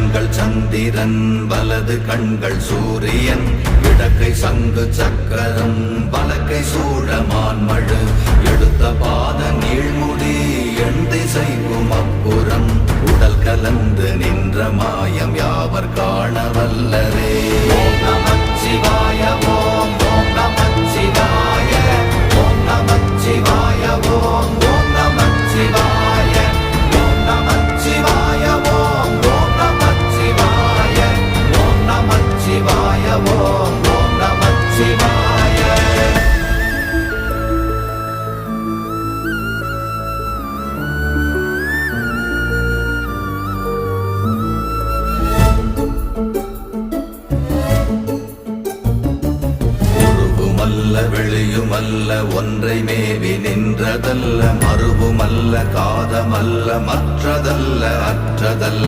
கண்கள் சந்திரன் வலது கண்கள் சூரியன் இடக்கை சங்கு சக்கரம் வலக்கை சூழமான்மழு எடுத்த பாத நீழ்முடி எண் திசைக்கும் அப்புறம் உடல் கலந்து நின்ற மாயம் யாவர் காண வல்லரே. ஓம் நமச்சிவாய ஓம் ஓம் நமச்சிவாய ஓம் நமச்சிவாய ஓம் ஓம் நமச்சிவாய ஓம் நமச்சிவாய ஓம் ஓம் நமச்சிவாய ஓம் நமச்சிவாய ஓம் ஓம் நமச்சிவாய. வெளியுமல்ல ஒன்றை மேவி நின்றதல்ல மறுவுமல்ல காதமல்ல மற்றதல்ல அற்றதல்ல